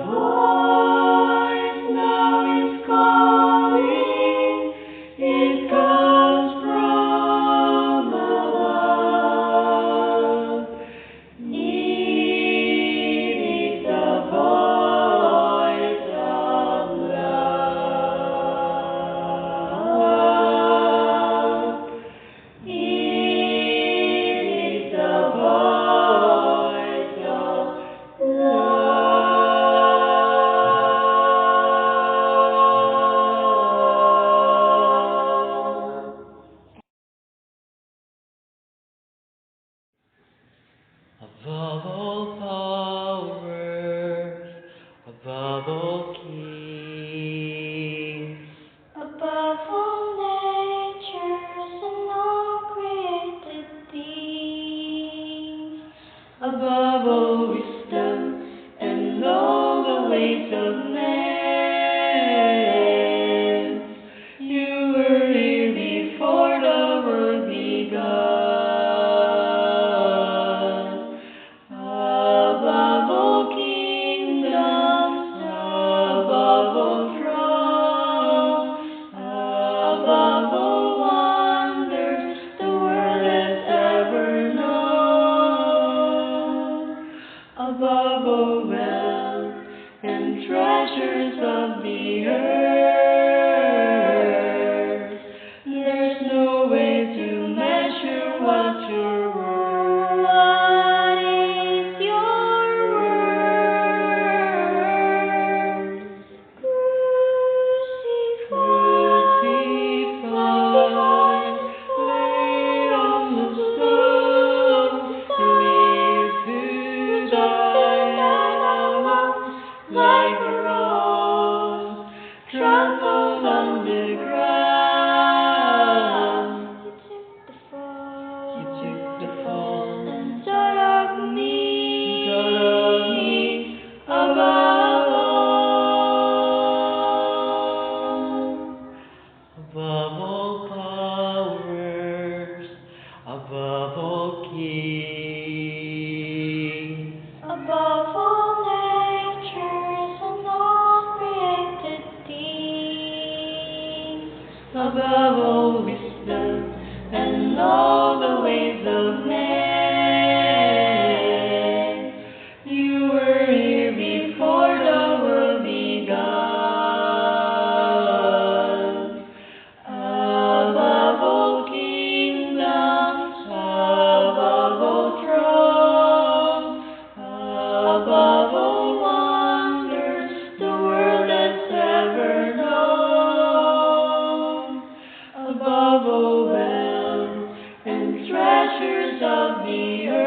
voice now is calling, it comes from above. It is the voice of love. It is the voice of love. Above all powers, above all kings, above all natures and all created things, above all wisdom and all the ways of man, you were here before the world began. Above all kingdoms, above all thrones, above all wonders the world has ever known, above all wealth and treasures of the earth, there's no way to measure what your worth. What is your worth? Crucified, laid on the stone, lived to die alone, like a rose, trampled on the ground. You took the fall and thought of me, above all powers, above all kings, above all natures and all created things, above all wisdom and all the ways of man, you were here before the world began. Above all kingdoms, above all thrones, above all wonders the world has ever known, above all wealth and treasures of the earth,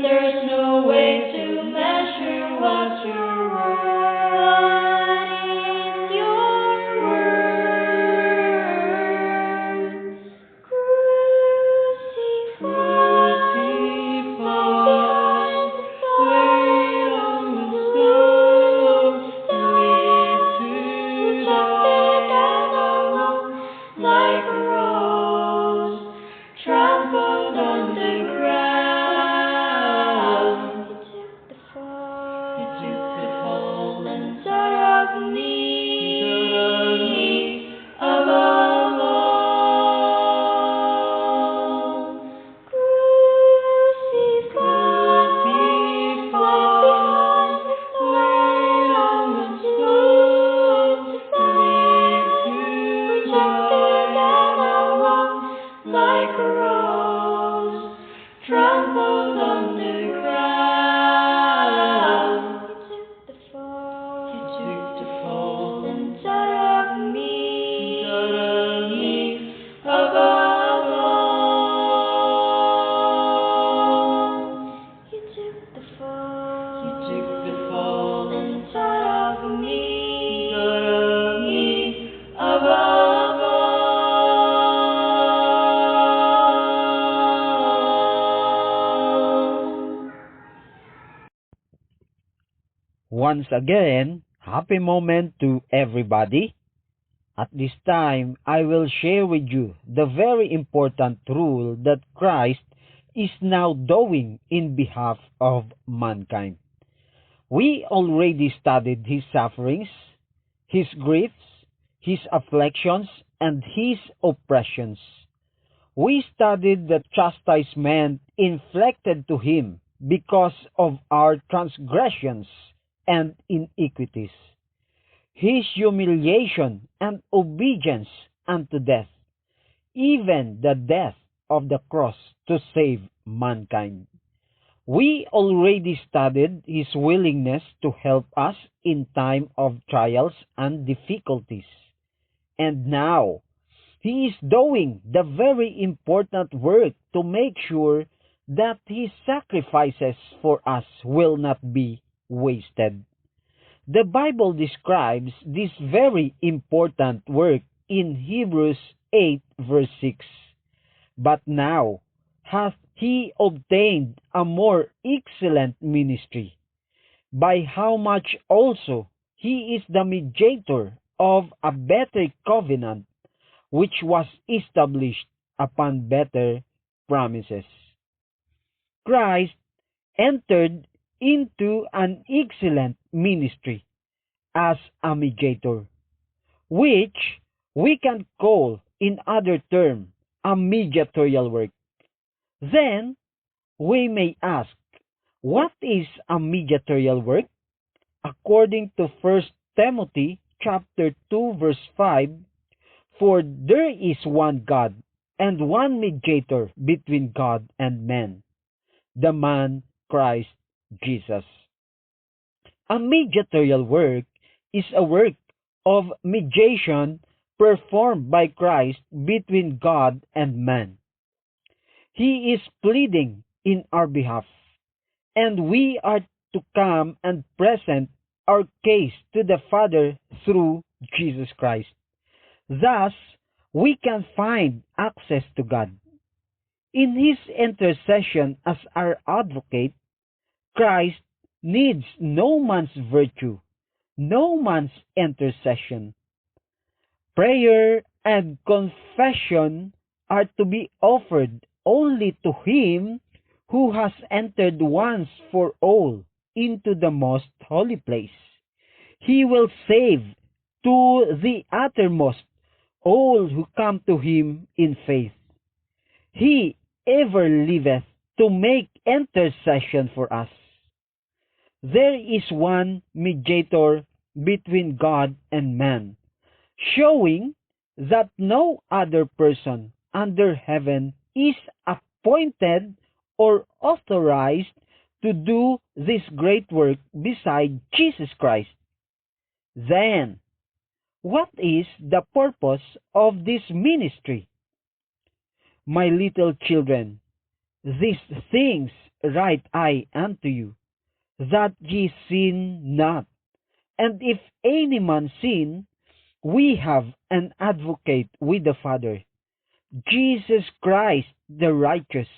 there's no way to measure what your worth. What is your worth? Crucified, laid on the stone, lived to die alone, like a rose, trampled on the ground. You took the fall and thought of me, above all. Crucified, laid on the stone, lived to die alone, like a rose, trampled on the ground. You took the fall and thought of me, above all. You took the fall and thought of me, above all. Once again, happy moment to everybody. At this time, I will share with you the very important rule that Christ is now doing in behalf of mankind. We already studied his sufferings, his griefs, his afflictions, and his oppressions. We studied the chastisement inflicted to him because of our transgressions and iniquities, his humiliation and obedience unto death, even the death of the cross to save mankind. We already studied his willingness to help us in time of trials and difficulties. And now, he is doing the very important work to make sure that his sacrifices for us will not be wasted. The Bible describes this very important work in Hebrews 8 verse 6. But now hath he obtained a more excellent ministry, by how much also he is the mediator of a better covenant, which was established upon better promises. Christ entered into an excellent ministry as a mediator, which we can call in other term a mediatorial work. Then we may ask, what is a mediatorial work? According to 1 Timothy chapter 2 verse 5, for there is one God and one mediator between God and men, the man Christ Jesus. A mediatorial work is a work of mediation performed by Christ between God and man. He is pleading in our behalf, and we are to come and present our case to the Father through Jesus Christ. Thus, we can find access to God. In his intercession as our advocate, Christ needs no man's virtue, no man's intercession. Prayer and confession are to be offered only to him who has entered once for all into the most holy place. He will save to the uttermost all who come to him in faith. He ever liveth to make intercession for us. There is one mediator between God and man, showing that no other person under heaven is appointed or authorized to do this great work beside Jesus Christ. Then, what is the purpose of this ministry? My little children, these things write I unto you, that ye sin not. And if any man sin, we have an advocate with the Father, Jesus Christ the righteous,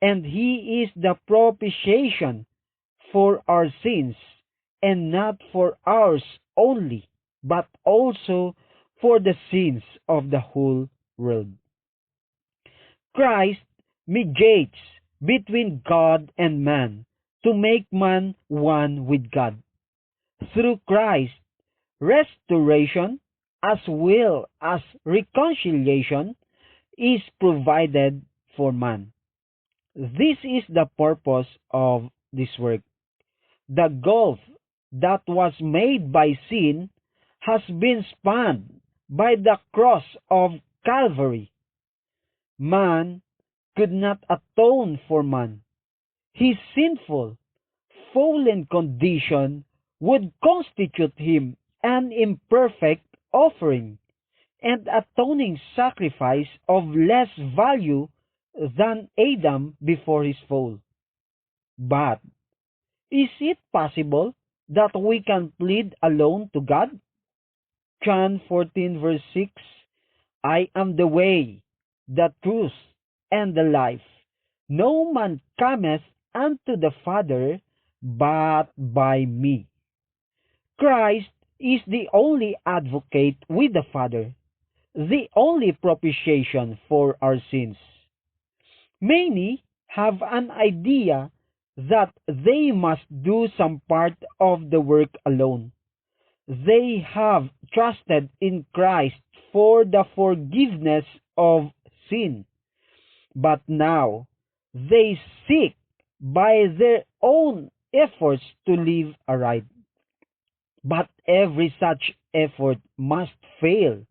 and he is the propitiation for our sins, and not for ours only, but also for the sins of the whole world. Christ mediates between God and man to make man one with God. Through Christ, restoration as well as reconciliation is provided for man. This is the purpose of this work. The gulf that was made by sin has been spanned by the cross of Calvary. Man could not atone for man. His sinful, fallen condition would constitute him an imperfect offering and atoning sacrifice of less value than Adam before his fall. But is it possible that we can plead alone to God? John 14 verse 6, I am the way, the truth, and the life. No man cometh unto the Father but by me. Christ is the only advocate with the Father, the only propitiation for our sins. Many have an idea that they must do some part of the work alone. They have trusted in Christ for the forgiveness of sin, but now they seek by their own efforts to live aright. But every such effort must fail.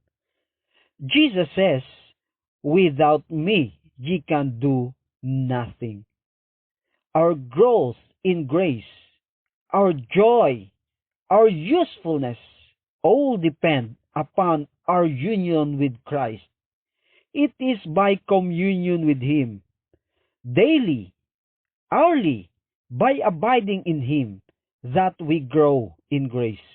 Jesus says, "Without me ye can do nothing." Our growth in grace, our joy, our usefulness all depend upon our union with Christ. It is by communion with Him, daily, hourly, by abiding in Him, that we grow in grace.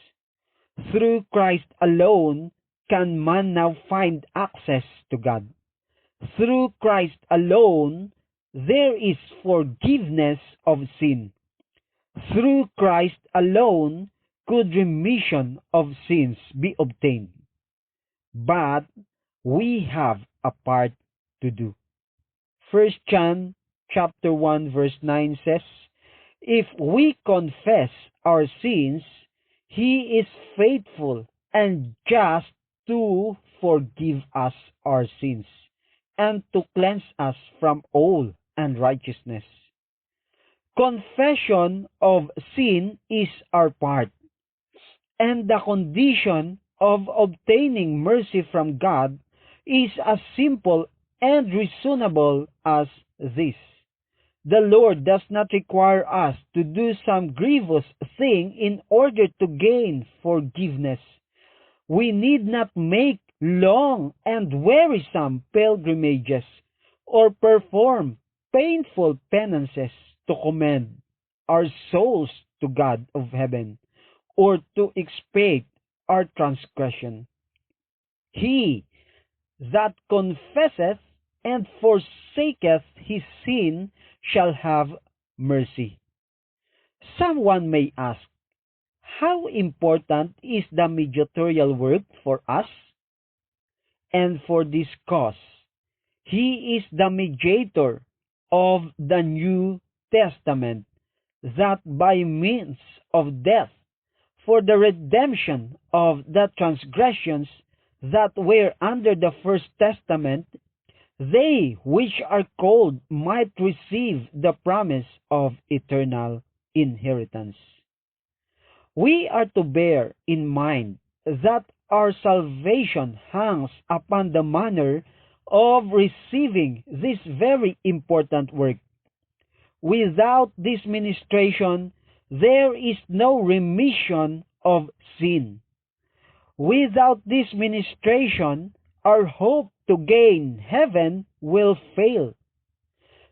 Through Christ alone can man now find access to God. Through Christ alone there is forgiveness of sin. Through Christ alone could remission of sins be obtained. But we have a part to do. First John chapter 1 verse 9 says, "If we confess our sins, He is faithful and just to forgive us our sins and to cleanse us from all unrighteousness." Confession of sin is our part, and the condition of obtaining mercy from God is as simple and reasonable as this. The Lord does not require us to do some grievous thing in order to gain forgiveness. We need not make long and wearisome pilgrimages or perform painful penances to commend our souls to God of heaven or to expiate our transgression. He that confesseth and forsaketh his sin shall have mercy. Someone may ask, how important is the mediatorial work for us? And for this cause, he is the mediator of the New Testament, that by means of death, for the redemption of the transgressions that were under the First Testament, they which are called might receive the promise of eternal inheritance. We are to bear in mind that our salvation hangs upon the manner of receiving this very important work. Without this ministration, there is no remission of sin. Without this ministration, our hope to gain heaven will fail.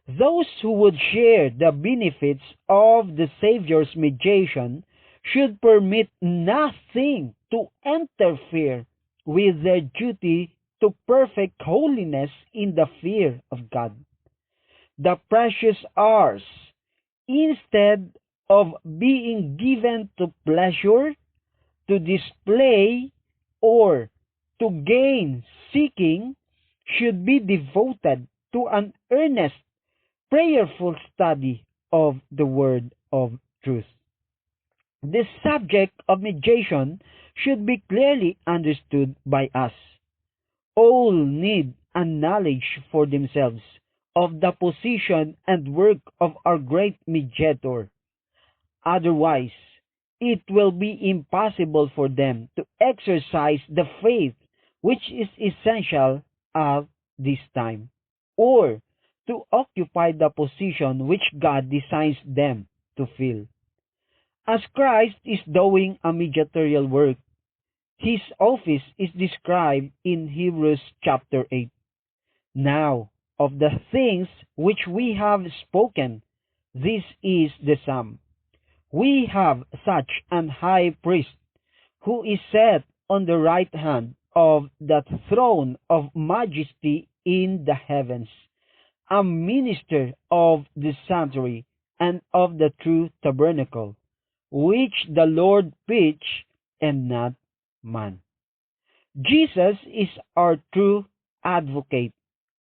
Those who would share the benefits of the Savior's mediation should permit nothing to interfere with their duty to perfect holiness in the fear of God. The precious hours, instead of being given to pleasure, to display, or to gain seeking, should be devoted to an earnest, prayerful study of the word of truth. The subject of mediation should be clearly understood by us. All need a knowledge for themselves of the position and work of our great mediator. Otherwise, it will be impossible for them to exercise the faith which is essential at this time, or to occupy the position which God designs them to fill. As Christ is doing a mediatorial work, his office is described in Hebrews chapter 8. Now, of the things which we have spoken, this is the sum. We have such an high priest, who is set on the right hand of the throne of majesty in the heavens, a minister of the sanctuary and of the true tabernacle, which the Lord pitched, and not man. Jesus is our true advocate,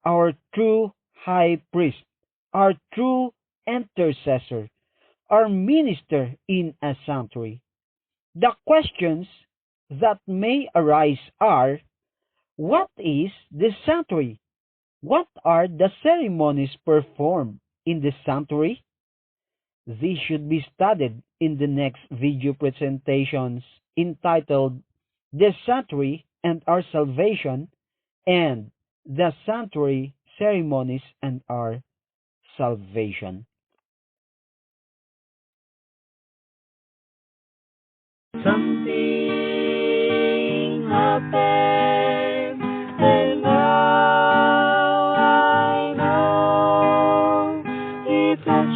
our true high priest, our true intercessor, our minister in a sanctuary. The questions that may arise are: what is the sanctuary? What are the ceremonies performed in the sanctuary? These should be studied in the next video presentations entitled The Sanctuary and Our Salvation and The Sanctuary Ceremonies and Our Salvation. Something happened, and now I know it has